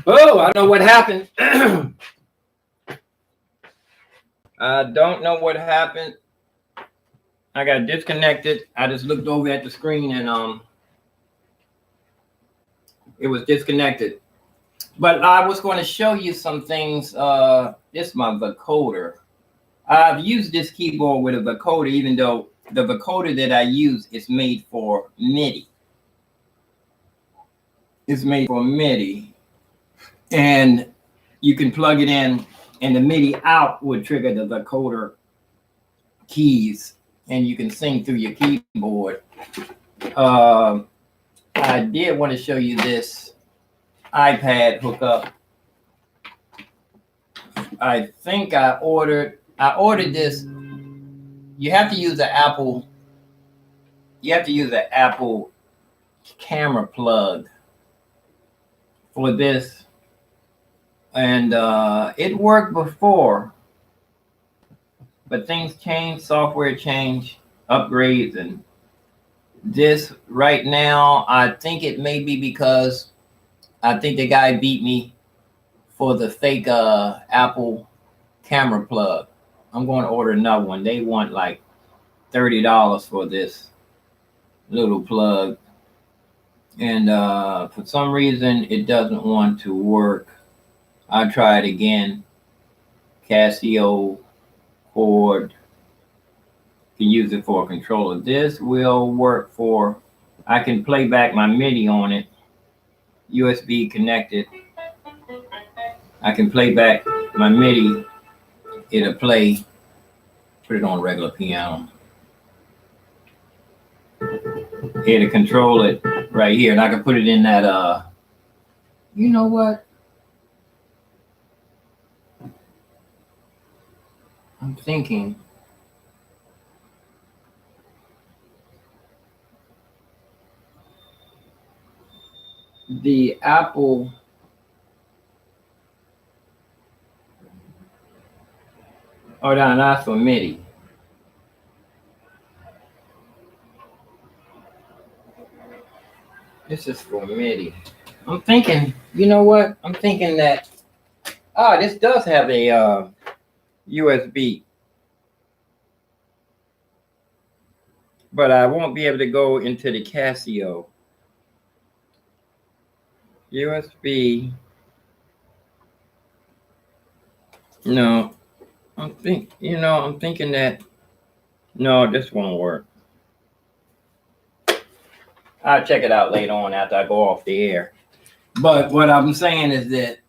Oh, I know what happened. I don't know what happened. I got disconnected. I just looked over at the screen and it was disconnected. But I was going to show you some things. This is my vocoder. I've used this keyboard with a vocoder, even though the vocoder that I use is made for MIDI. It's made for MIDI. And you can plug it in, and the MIDI out would trigger the vocoder keys, and you can sing through your keyboard. I did want to show you this iPad hookup. I think I ordered this. You have to use an Apple. You have to use an Apple camera plug for this, and it worked before, but things change, software change, upgrades, and this right now, I think it may be because I think the guy beat me for the fake Apple camera plug. I'm going to order another one. They want like $30 for this little plug, and for some reason it doesn't want to work. I tried again. Casio cord, can use it for a controller. This will work for, I can play back my MIDI on it, USB connected. I can play back my MIDI. It'll play. Put it on regular piano. It'll control it right here, and I can put it in that. You know what? I'm thinking. The Apple. Oh, no, that's for MIDI. This is for MIDI. I'm thinking, you know what? I'm thinking that, this does have a USB. But I won't be able to go into the Casio. USB. No, I'm thinking that, no, this won't work. I'll check it out later on after I go off the air. But what I'm saying is that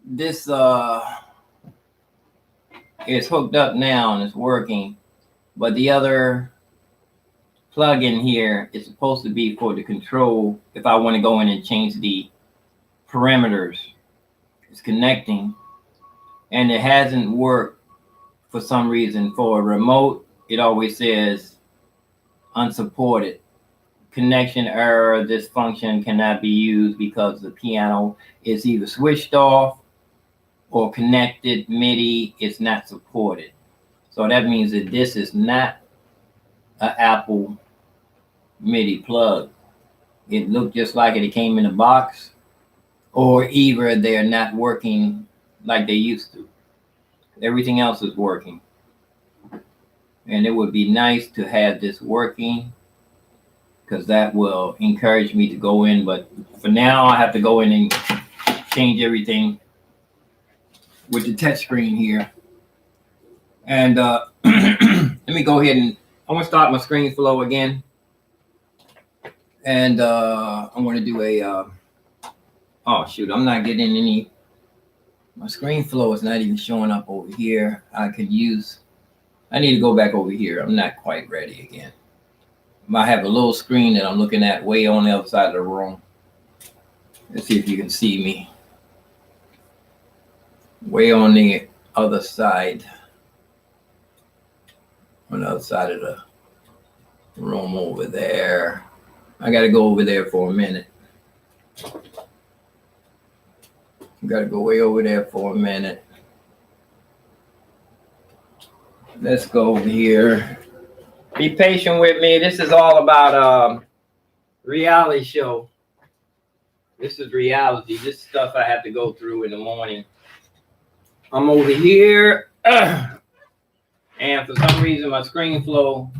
this is hooked up now and it's working, but the other plug-in here is supposed to be for the control. If I want to go in and change the parameters, it's connecting, and it hasn't worked for some reason. For a remote, it always says unsupported. Connection error, this function cannot be used because the piano is either switched off or connected MIDI is not supported. So that means that this is not an Apple MIDI plug. It looked just like it came in a box, or either they're not working like they used to. Everything else is working. And it would be nice to have this working, because that will encourage me to go in. But for now, I have to go in and change everything with the touch screen here. And let me go ahead and I'm going to start my screen flow again. And I'm going to do a, oh shoot, I'm not getting any, my screen flow is not even showing up over here. I need to go back over here. I'm not quite ready again. I have a little screen that I'm looking at way on the other side of the room. Let's see if you can see me. Way on the other side. On the other side of the room over there. I got to go over there for a minute. Got to go way over there for a minute. Let's go over here. Be patient with me. This is all about reality show. This is reality. This stuff I have to go through in the morning. I'm over here, and for some reason my ScreenFlow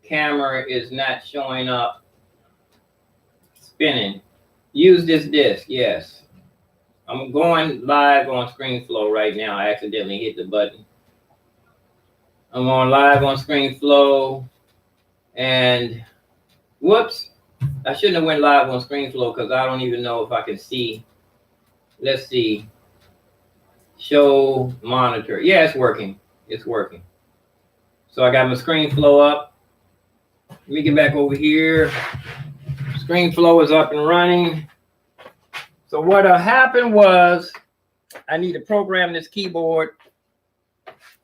camera is not showing up. Spinning. Use this disc. Yes. I'm going live on ScreenFlow right now. I accidentally hit the button. I'm going live on ScreenFlow, and whoops, I shouldn't have went live on ScreenFlow because I don't even know if I can see. Let's see. Show monitor. Yeah, it's working. It's working. So I got my ScreenFlow up. Let me get back over here. ScreenFlow is up and running. So what happened was I need to program this keyboard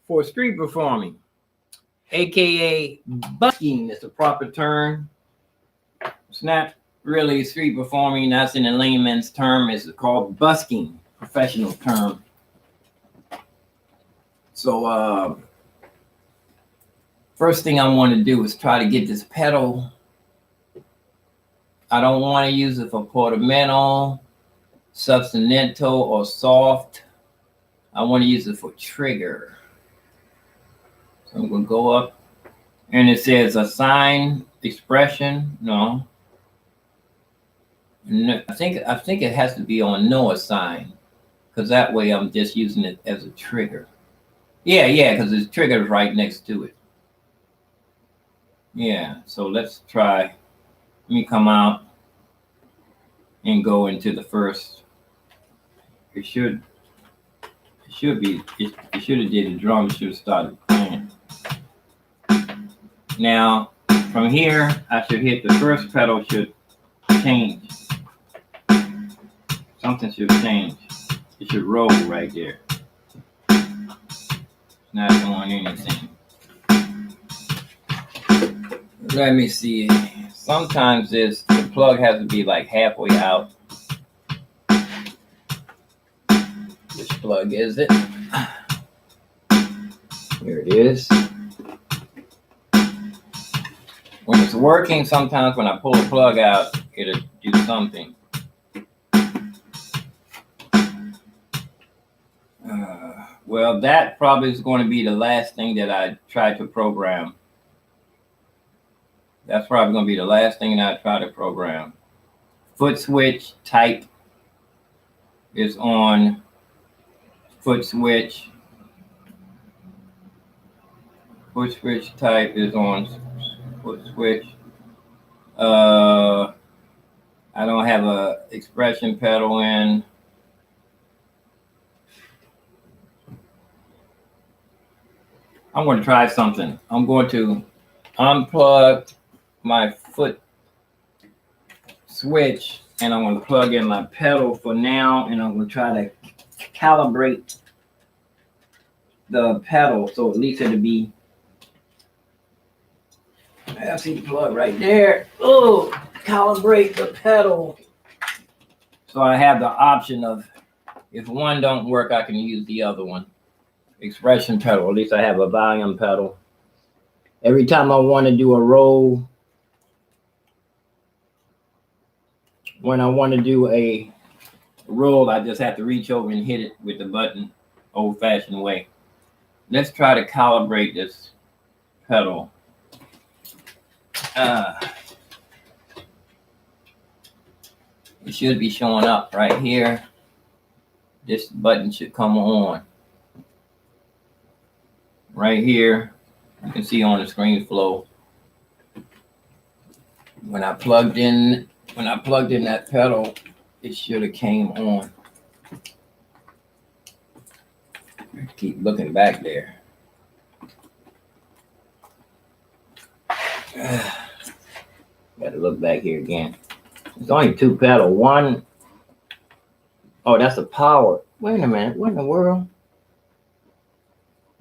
for street performing, aka busking is the proper term. It's not really street performing. That's in a layman's term. It's called busking, professional term. So first thing I want to do is try to get this pedal. I don't want to use it for portamento, substantial, or soft. I want to use it for trigger. So I'm going to go up, and it says assign expression. No. I think it has to be on no assign, because that way I'm just using it as a trigger. Yeah, because it's triggered right next to it. Yeah, so let's try. Let me come out and go into the first. It should have did the drum. It should have started playing. Now from here, I should hit the first pedal. Should change. Something should change. It should roll right there. Not doing anything. Let me see. Sometimes the plug has to be like halfway out. Which plug is it? Here it is. When it's working, sometimes when I pull the plug out, it'll do something. Well, that probably is going to be the last thing that I try to program. That's probably going to be the last thing that I try to program. Foot switch type is on. Foot switch. Foot switch type is on. Foot switch. I don't have a expression pedal in. I'm going to try something. I'm going to unplug my foot switch, and I'm going to plug in my pedal for now, and I'm going to try to calibrate the pedal so at least it'll be. I see the plug right there. Oh, calibrate the pedal. So I have the option of, if one don't work, I can use the other one. Expression pedal. At least I have a volume pedal. Every time I want to do a roll, when I want to do a roll, I just have to reach over and hit it with the button, old-fashioned way. Let's try to calibrate this pedal. It should be showing up right here. This button should come on. Right here, you can see on the ScreenFlow. When I plugged in that pedal, it should have came on. Keep looking back there. Gotta look back here again. There's only two pedals. One, oh, that's the power. Wait a minute, what in the world?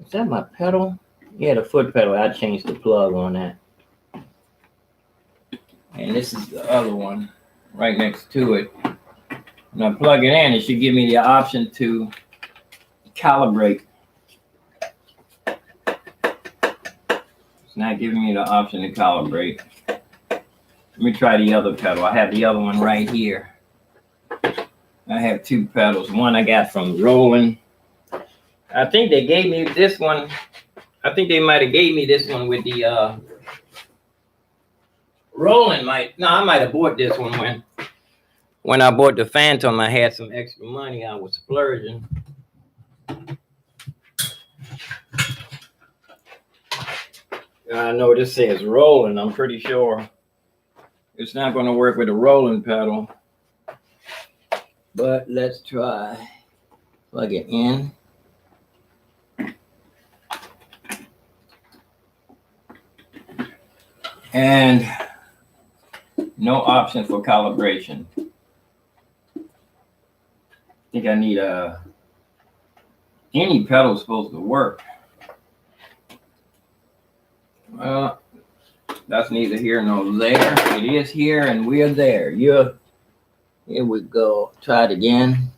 Is that my pedal? Yeah, the foot pedal. I changed the plug on that. And this is the other one right next to it. When I plug it in, it should give me the option to calibrate. It's not giving me the option to calibrate. Let me try the other pedal. I have the other one right here. I have two pedals. One I got from Roland. I think they gave me this one. I think they might have gave me this one with the Roland no, I might have bought this one when I bought the Phantom. I had some extra money. I was splurging. I know this says Roland. I'm pretty sure it's not going to work with a Roland pedal. But let's try. Plug it in. And no option for calibration. I think I need any pedal supposed to work. Well, that's neither here nor there. It is here and we're there. Here we go. Try it again.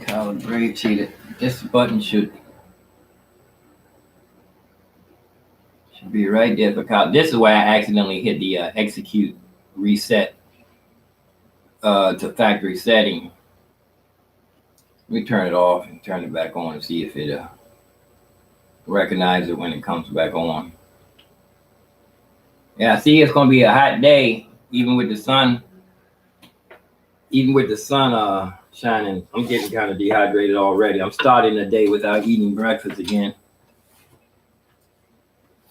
Calibrate. See that this button should be right there for this is why I accidentally hit the execute reset to factory setting. Let me turn it off and turn it back on and see if it recognizes it when it comes back on. Yeah, see, it's gonna be a hot day, even with the sun. Even with the sun shining. I'm getting kind of dehydrated already. I'm starting the day without eating breakfast again.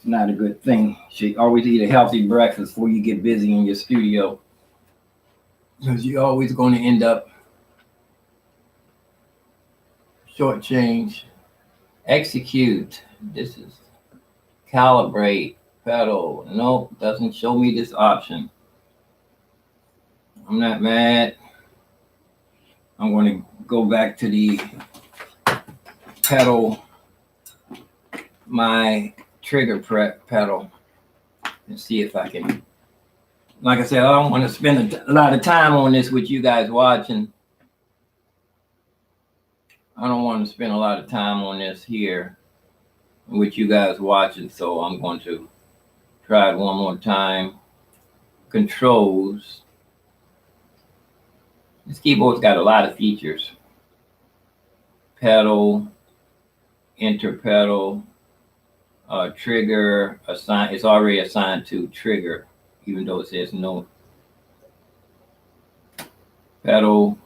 Not a good thing. You should always eat a healthy breakfast before you get busy in your studio, because you're always going to end up shortchanged. Execute. This is calibrate pedal. Nope, doesn't show me this option. I'm not mad. I'm going to go back to the pedal, my trigger pedal, and see if I can. Like I said, I don't want to spend a lot of time on this with you guys watching. I don't want to spend a lot of time on this here with you guys watching, so I'm going to try it one more time. Controls. This keyboard's got a lot of features. Pedal, enter pedal, trigger, assign. It's already assigned to trigger, even though it says no. Pedal,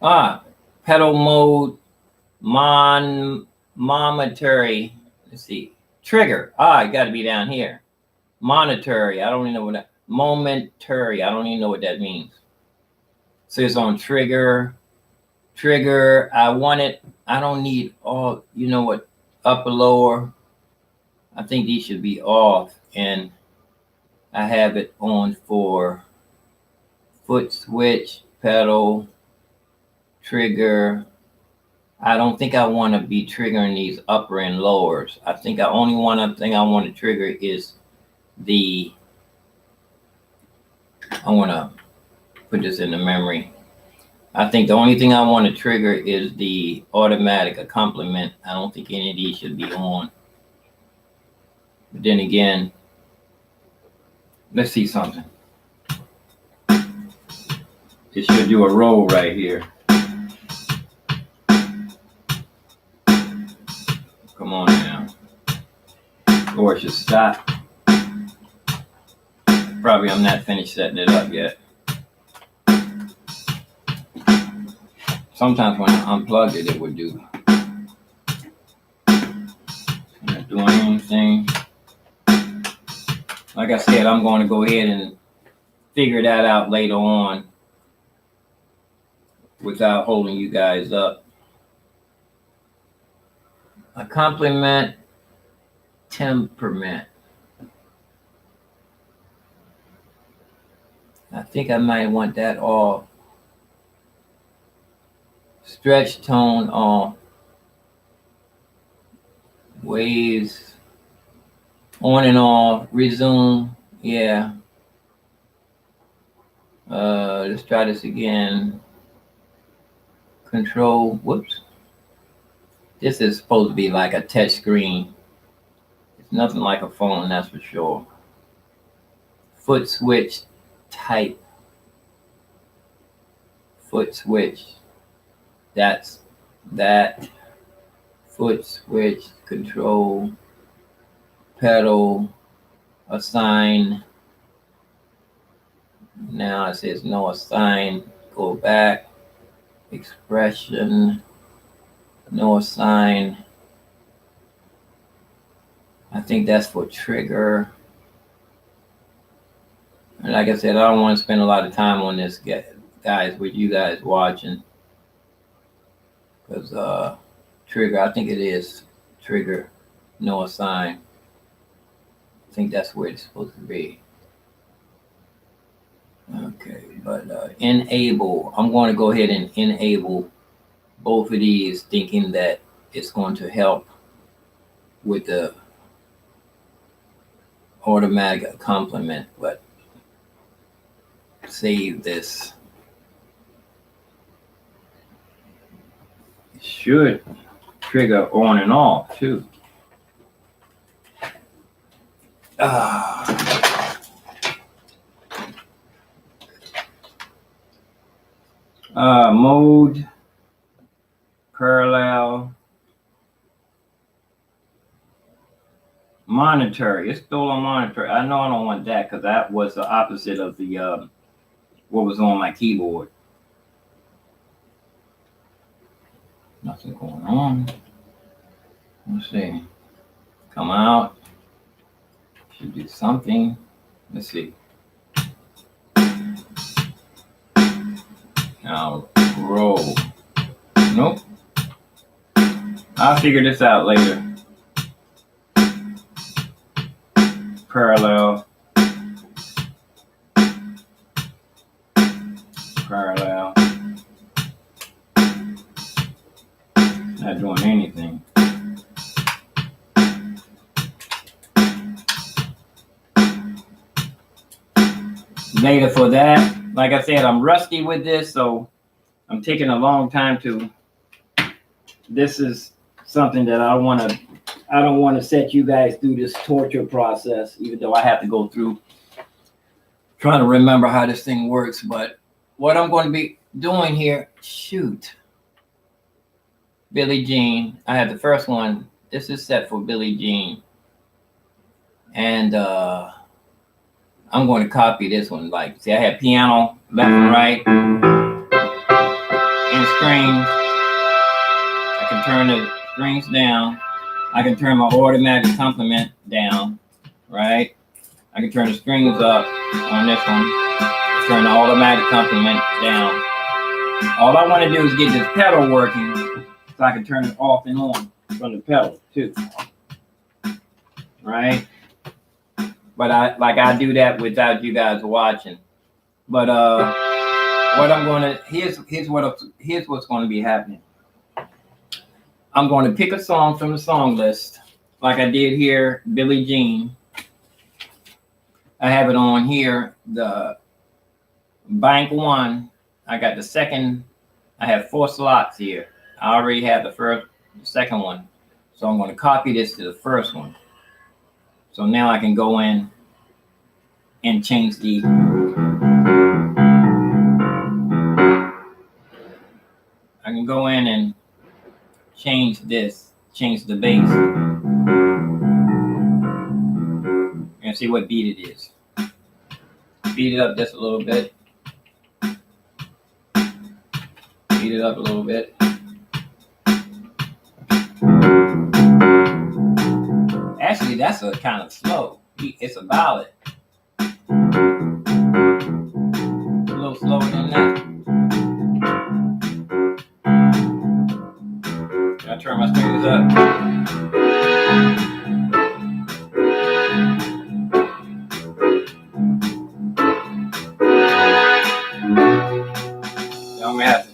pedal mode, monetary. Let's see, trigger. It got to be down here. Monetary. I don't even know what that. Momentary. I don't even know what that means. So it's on trigger. Trigger. I want it. I don't need all. You know what? Upper, lower. I think these should be off, and I have it on for foot switch, pedal, trigger. I don't think I want to be triggering these upper and lowers. I think I want to trigger is the. I want to put this in the memory. I think the only thing I want to trigger is the automatic accompaniment. I don't think any of these should be on. But then again, let's see something. It should do a roll right here. Come on now. Or it should stop. Probably I'm not finished setting it up yet. Sometimes when I unplug it, it would do. Not doing anything. Like I said, I'm going to go ahead and figure that out later on without holding you guys up. Accompaniment, temperament. I think I might want that off. Stretch tone off. Waves on and off. Resume. Yeah. Let's try this again. Control. Whoops. This is supposed to be like a touch screen. It's nothing like a phone, that's for sure. Foot switch type. foot switch. That's that foot switch, control, pedal, assign. Now it says no assign. Go back, expression, no assign. I think that's for trigger. And like I said, I don't want to spend a lot of time on this, guys, with you guys watching. Because trigger, I think it is trigger, no assign. I think that's where it's supposed to be. Okay, but enable. I'm going to go ahead and enable both of these, thinking that it's going to help with the automatic complement, but save this. It should trigger on and off too. Mode, parallel, monitor. It's still a monitor. I know I don't want that because that was the opposite of the what was on my keyboard. Nothing going on. Let's see. Come out. Should do something. Let's see. Now roll. Nope. I'll figure this out later. Parallel. Parallel. Not doing anything. Later for that. Like I said, I'm rusty with this, so I'm taking a long time to. This is something that I don't want to set you guys through this torture process, even though I have to go through trying to remember how this thing works. But what I'm going to be doing here, shoot. Billie Jean. I have the first one. This is set for Billie Jean. And I'm going to copy this one. Like, see, I have piano, left and right, and strings. I can turn the strings down. I can turn my automatic complement down, right? I can turn the strings up on this one. Turn the automatic complement down. All I want to do is get this pedal working so I can turn it off and on from the pedal too, right? But I do that without you guys watching. But what I'm gonna here's what's going to be happening. I'm going to pick a song from the song list, like I did here, Billie Jean. I have it on here, the bank one. I got the second. I have 4 slots here. I already have the second one, so I'm going to copy this to the first one. So now I can go in and change the change this, change the bass, and see what beat it is. Beat it up just a little bit. Beat it up a little bit. Actually, that's a kind of slow. It's a ballad. A little slower than that. I turn my strings up. I'm gonna have to.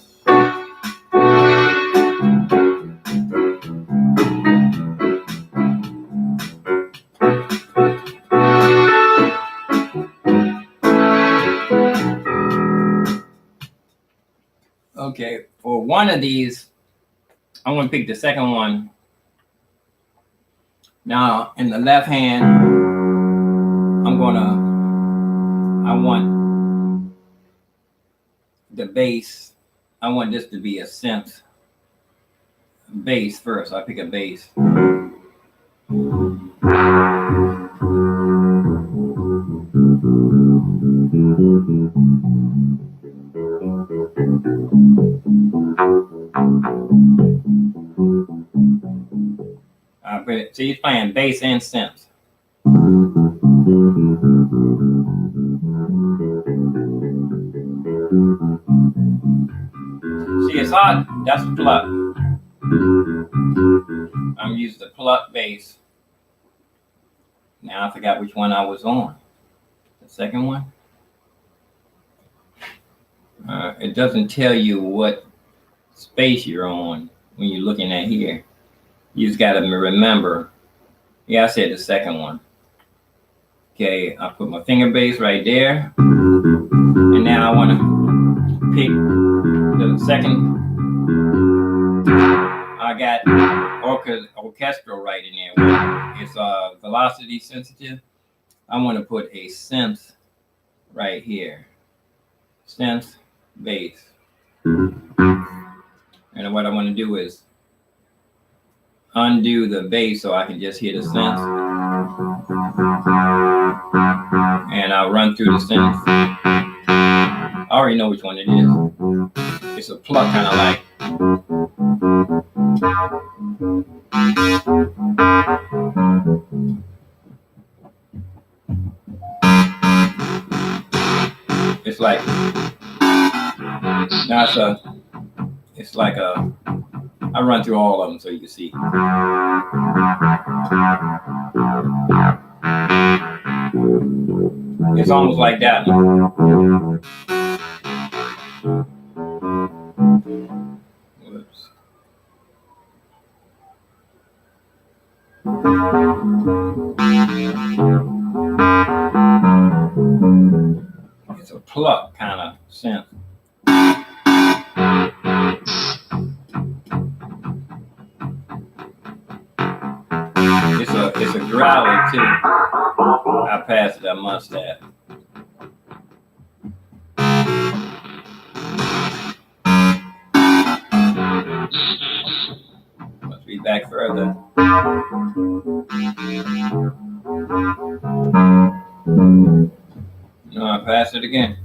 Okay, for one of these, I'm going to pick the second one. Now, in the left hand, I want the bass I want this to be a synth bass first. I pick a bass. See, he's playing bass and synth. See, it's hard. That's pluck. I'm using the pluck bass. Now I forgot which one I was on. The second one? It doesn't tell you what space you're on when you're looking at here. You just got to remember. Yeah, I said the second one. Okay, I put my finger bass right there. And now I want to pick the second. I got orchestral right in there. It's velocity sensitive. I want to put a synth right here. Synth bass. And what I want to do is undo the bass so I can just hear the synth. And I'll run through the synth. I already know which one it is. It's a pluck, kind of like. It's like, it's like a, I run through all of them so you can see. It's almost like that. Whoops. It's a pluck kind of synth. It's a growly too. I passed it, I must have. Must be back further. No, I passed it again.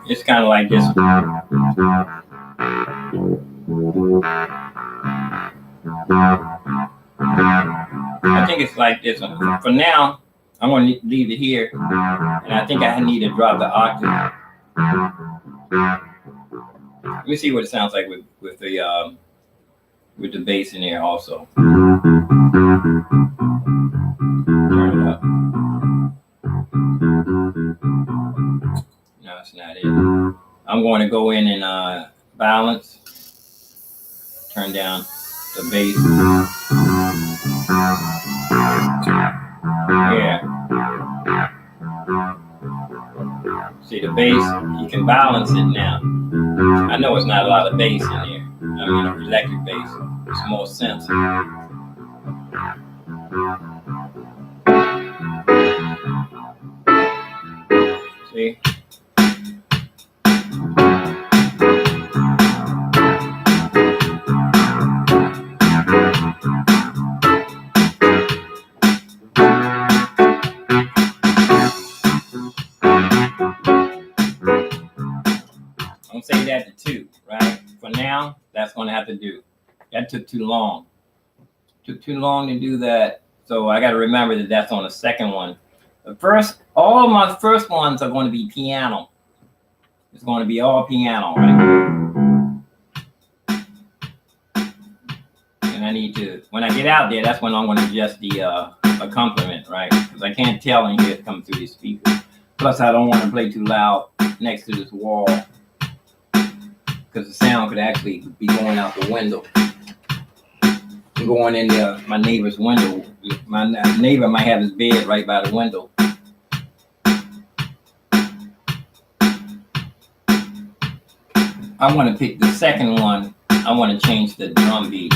It's kind of like this. I think it's like this one. For now, I'm going to leave it here, and I think I need to drop the octave. Let me see what it sounds like with the bass in there also. Turn it up. No, it's not it. I'm going to go in and balance. Turn down the bass. Yeah. See the bass? You can balance it now. I know it's not a lot of bass in there. I mean, electric bass. It's more sensitive. See? I'm saying that to 2, right? For now, that's going to have to do. That took too long. Took too long to do that. So I got to remember that that's on the second one. All of my first ones are going to be piano. It's going to be all piano, right? And I need to, when I get out there, that's when I'm going to adjust the accompaniment, right? Because I can't tell and hear it come through these speakers. Plus, I don't want to play too loud next to this wall, because the sound could actually be going out the window. Going in my neighbor's window. My neighbor might have his bed right by the window. I want to pick the second one. I I want to change the drum beat.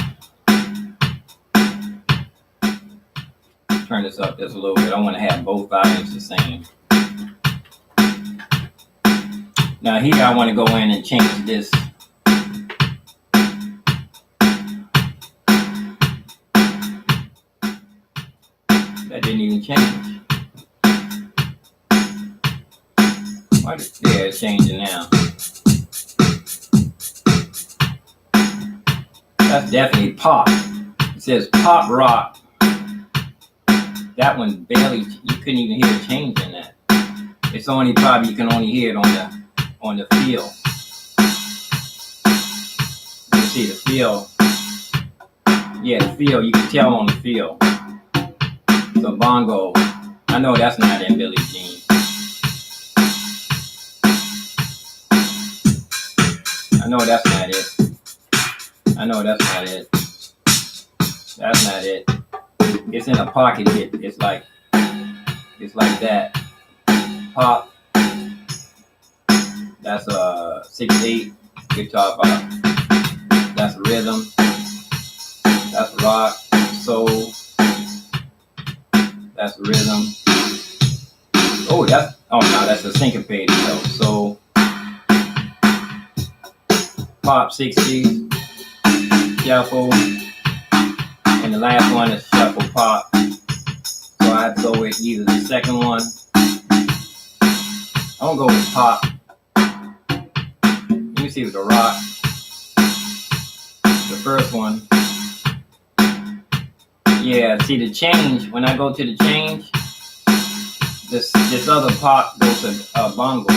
Turn this up just a little bit. I want to have both volumes the same. Now here I want to go in and change this. That didn't even change. Yeah, it's changing now. That's definitely pop. It says pop rock. That one barely, you couldn't even hear a change in that. It's only probably, you can only hear it on the feel. You can see the feel. Yeah, the feel, you can tell on the feel. So bongo, I know that's not in Billie Jean. I know that's not it. I know that's not it. That's not it. It's in a pocket hit. It's like that. Pop. That's a 6/8 guitar pop. That's rhythm. That's rock. Soul. That's rhythm. Oh no, that's a syncopated though. Soul. Pop 60s. Shuffle. And the last one is shuffle pop. So I have to go with either the second one. I'm gonna go with pop. Let me see with the rock. The first one. Yeah, see the change. When I go to the change, this other pop goes to bongo.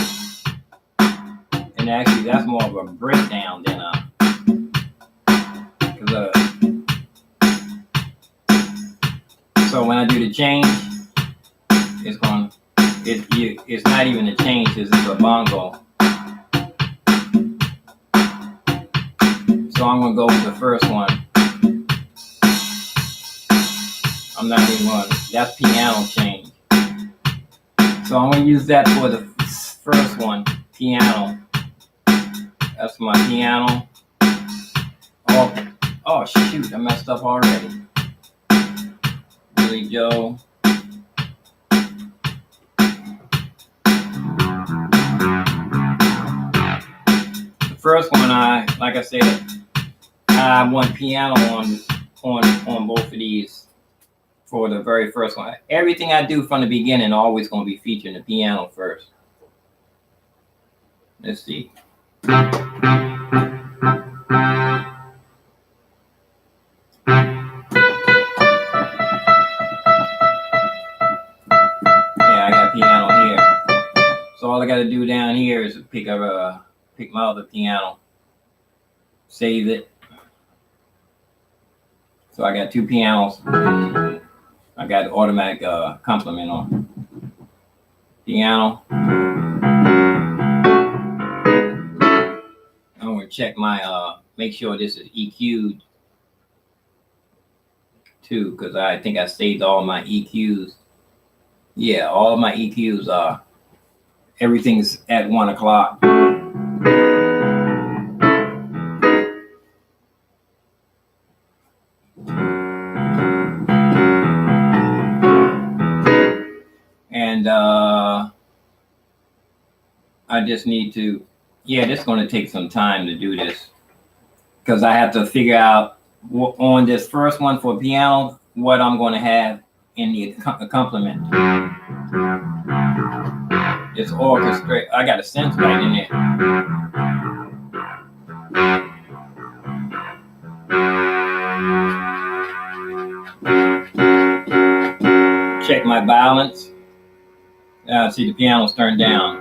And actually that's more of a breakdown than so when I do the change, it's not even a change, it's a bongo. So I'm gonna go with the first one. I'm not even going, that's piano change. So I'm gonna use that for the first one, piano. That's my piano. Oh shoot, I messed up already. Billy Joe. The first one, like I said, I want piano on both of these for the very first one. Everything I do from the beginning always going to be featuring the piano first. Let's see. So all I got to do down here is pick my other piano, save it. So I got two pianos. I got automatic complement on piano. I'm gonna check my make sure this is EQ'd too, because I think I saved all my EQs. Yeah, all of my EQs are. Everything's at 1 o'clock. And I just need to, this is going to take some time to do this, because I have to figure out on this first one for piano what I'm going to have in the accompaniment. It's orchestrated. I got a sense right in there. Check my balance. See the piano's turned down.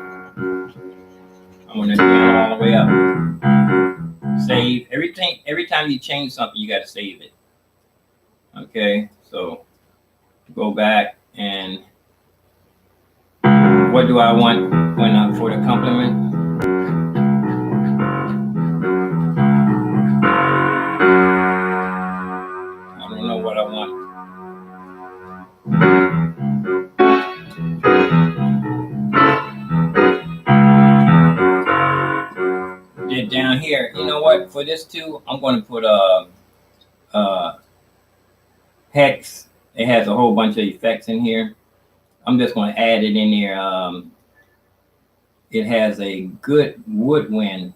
I'm gonna piano all the way up. Save everything. Every time you change something, you got to save it. Okay, so go back and what do I want when I'm for the complement? I don't know what I want. Then down here, you know what? for this too, I'm going to put hex. It has a whole bunch of effects in here. I'm just going to add it in there. It has a good woodwind.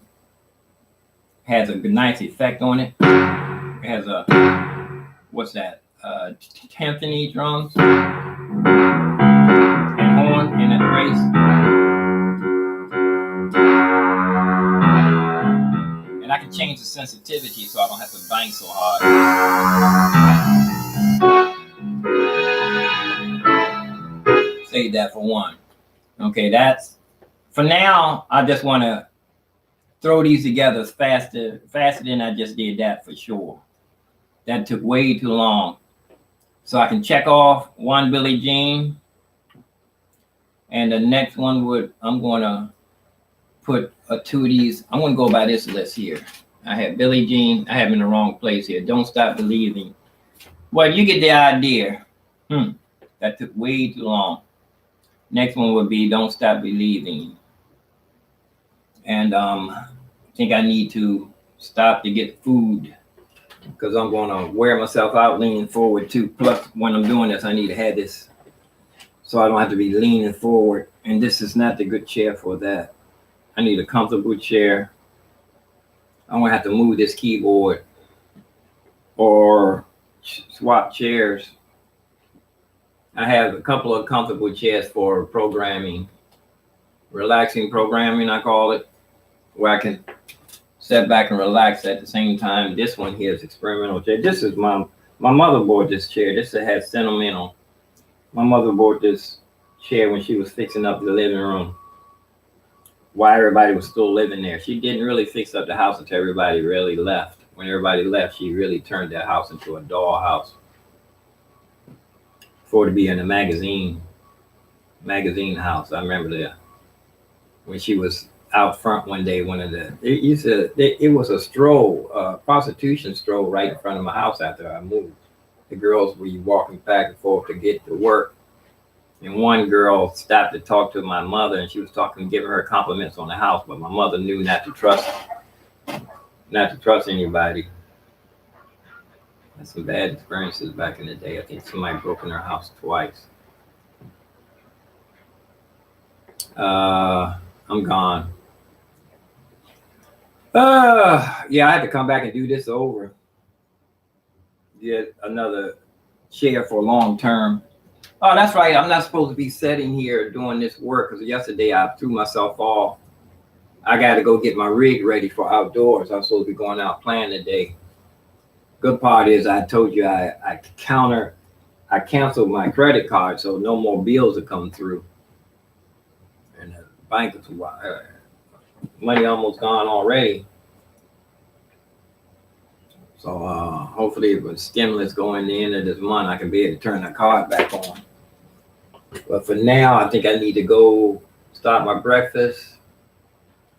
Has a nice effect on it. It has a, what's that? Timpani drums and horn and a bass. And I can change the sensitivity so I don't have to bang so hard. Save that for one. Okay, that's for now. I just want to throw these together faster than I just did that for sure. That took way too long. So I can check off one Billie Jean. And the next one I'm going to put two of these. I'm going to go by this list here. I have Billie Jean. I have them in the wrong place here. Don't Stop Believing. Well, you get the idea. That took way too long. Next one would be Don't Stop Believing. And I think I need to stop to get food because I'm going to wear myself out leaning forward too. Plus, when I'm doing this, I need to have this so I don't have to be leaning forward. And this is not the good chair for that. I need a comfortable chair. I'm going to have to move this keyboard or swap chairs. I have a couple of comfortable chairs for programming, relaxing programming, I call it, where I can sit back and relax at the same time. This one here is experimental chair. This is my mother bought this chair. This has sentimental. My mother bought this chair when she was fixing up the living room while everybody was still living there. She didn't really fix up the house until everybody really left. When everybody left, she really turned that house into a dollhouse for it to be in a magazine house. I remember that when she was out front one day, it was a stroll, prostitution stroll right in front of my house after I moved. The girls were walking back and forth to get to work. And one girl stopped to talk to my mother, and she was giving her compliments on the house, but my mother knew not to trust anybody. Had some bad experiences back in the day. I think somebody broke in her house twice. I'm gone. Yeah, I had to come back and do this over. Get another chair for long term. Oh, that's right. I'm not supposed to be sitting here doing this work because yesterday I threw myself off. I got to go get my rig ready for outdoors. I'm supposed to be going out playing today. Good part is I told you I canceled my credit card, so no more bills will come through. And the bank is money almost gone already. So hopefully with stimulus going the end of this month, I can be able to turn the card back on. But for now, I think I need to go start my breakfast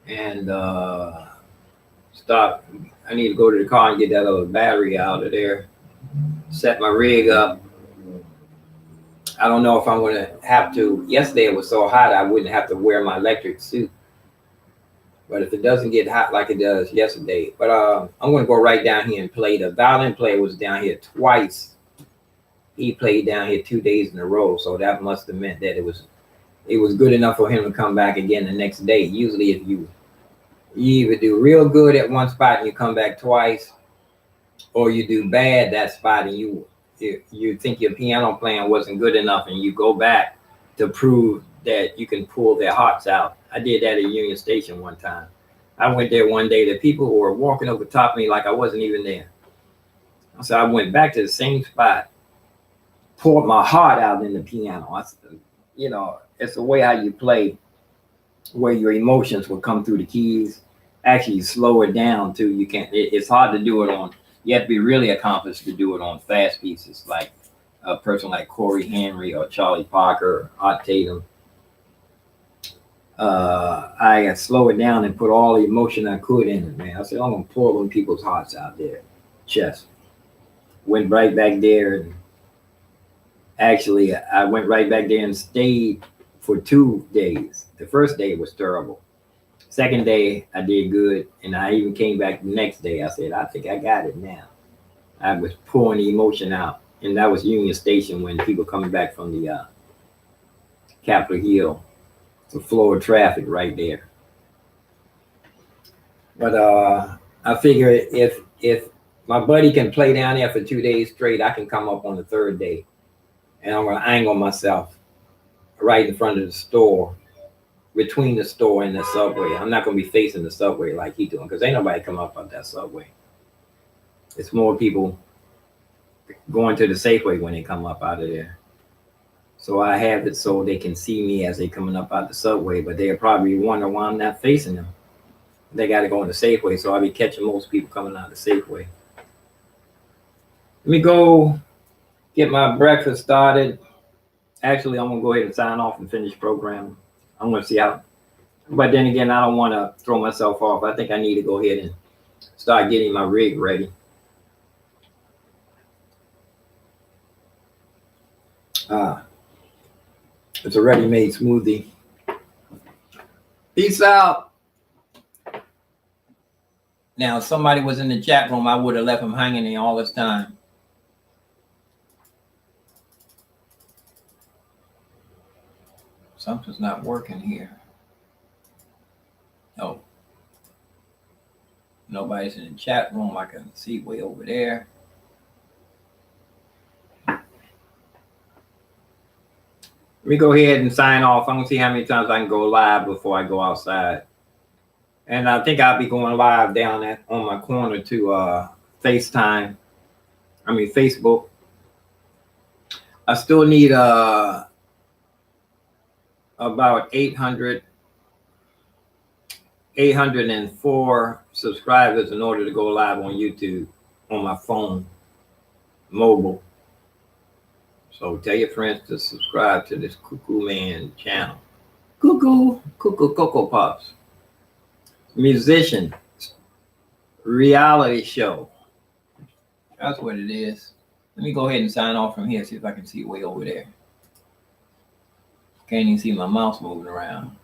and I need to go to the car and get that other battery out of there, set my rig up. I don't know if I'm going to have to. Yesterday it was so hot I wouldn't have to wear my electric suit. But if it doesn't get hot like it does yesterday, but I'm going to go right down here and play. The violin player was down here twice. He played down here 2 days in a row, so that must have meant that it was good enough for him to come back again the next day. Usually, if you either do real good at one spot and you come back twice, or you do bad that spot and you think your piano playing wasn't good enough and you go back to prove that you can pull their hearts out. I did that at Union Station one time. I went there one day. The people who were walking over top of me like I wasn't even there. So I went back to the same spot, poured my heart out in the piano. It's the way how you play, where your emotions will come through the keys. Actually, you slow it down too. You can't. It's hard to do it on. You have to be really accomplished to do it on fast pieces, like a person like Corey Henry or Charlie Parker or Art Tatum. I slow it down and put all the emotion I could in it, man. I said, I'm gonna pour them people's hearts out there. Chest. Went right back there, and actually I went right back there and stayed for 2 days. The first day was terrible. Second day, I did good, and I even came back the next day. I said, I think I got it now. I was pouring the emotion out, and that was Union Station when people coming back from the Capitol Hill. It's a flow of traffic right there. But I figure if my buddy can play down there for 2 days straight, I can come up on the third day, and I'm gonna angle myself right in front of the store, between the store and the subway. I'm not gonna be facing the subway like he doing, because ain't nobody come up on that subway. It's more people going to the Safeway when they come up out of there. So I have it so they can see me as they coming up out the subway, but they'll probably wonder why I'm not facing them. They got to go in the Safeway, so I'll be catching most people coming out of the Safeway. Let me go get my breakfast started. Actually, I'm gonna go ahead and sign off and finish programming. I'm gonna see how, but then again, I don't want to throw myself off. I think I need to go ahead and start getting my rig ready. It's a ready-made smoothie. Peace out. Now, if somebody was in the chat room, I would have left him hanging there all this time. Something's not working here. Oh. Nobody's in the chat room. I can see way over there. Let me go ahead and sign off. I'm gonna see how many times I can go live before I go outside. And I think I'll be going live down on my corner to Facebook. I still need about 804 subscribers in order to go live on YouTube on my phone, mobile. So tell your friends to subscribe to this Cuckoo Man channel. Cuckoo Cocoa Pops. Musician, reality show. That's what it is. Let me go ahead and sign off from here, see if I can see way over there. Can't even see my mouse moving around.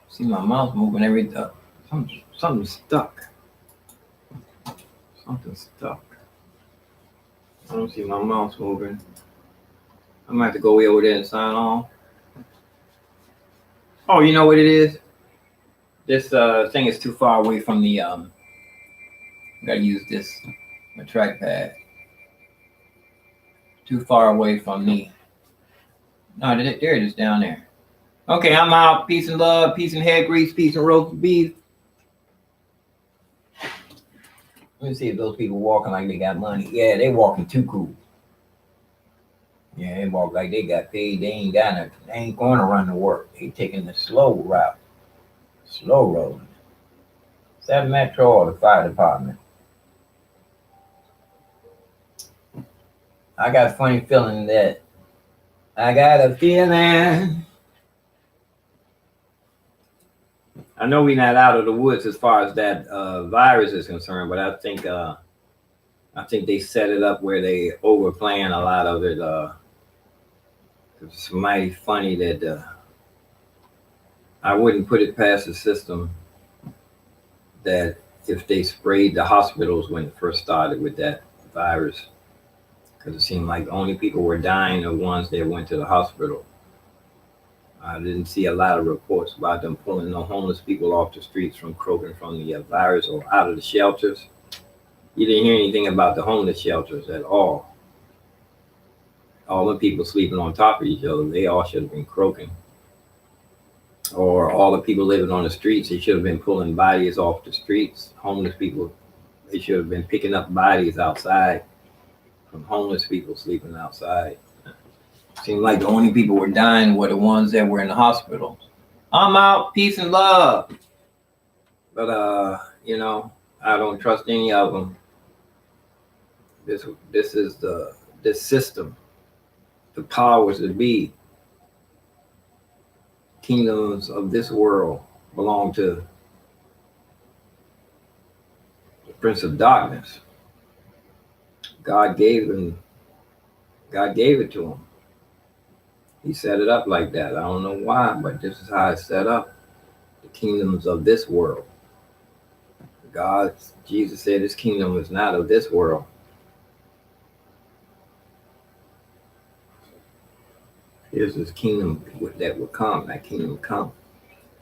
See my mouse moving every Something's stuck. Something's stuck. I don't see my mouse moving. I might have to go way over there and sign off. Oh, you know what it is? This thing is too far away from the gotta use this, my trackpad. Too far away from me. No, there it is down there. Okay, I'm out. Peace and love, peace and head grease, peace and roast beef. Let me see if those people walking like they got money. Yeah, they walking too cool. Yeah, they walk like they got paid. They ain't got nothing. They ain't going to run to work. They taking the slow route. Slow rolling. Is that Metro or the fire department? I got a funny feeling that I know we're not out of the woods as far as that virus is concerned, but I think they set it up where they overplan a lot of it. It's mighty funny that I wouldn't put it past the system that if they sprayed the hospitals when it first started with that virus, because it seemed like the only people who were dying are ones that went to the hospital. I didn't see a lot of reports about them pulling the homeless people off the streets from croaking from the virus or out of the shelters. You didn't hear anything about the homeless shelters at all. All the people sleeping on top of each other, they all should have been croaking. Or all the people living on the streets, they should have been pulling bodies off the streets. Homeless people, they should have been picking up bodies outside from homeless people sleeping outside. Seemed like the only people who were dying were the ones that were in the hospital. I'm out, peace and love. But I don't trust any of them. This is this system, the powers that be, kingdoms of this world belong to the Prince of Darkness. God gave it to him. He set it up like that. I don't know why, but this is how it's set up. The kingdoms of this world. Jesus said his kingdom is not of this world. Here's his kingdom that will come. That kingdom will come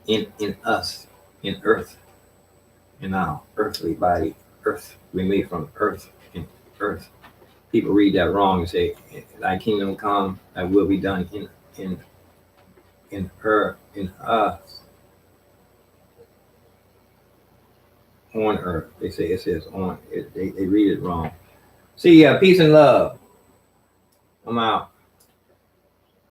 in us, in earth, in our earthly body. Earth. We made from earth, in earth. People read that wrong and say, "Thy kingdom come, thy will be done in us, on earth." They say it says on. They read it wrong. See ya. Peace and love. I'm out.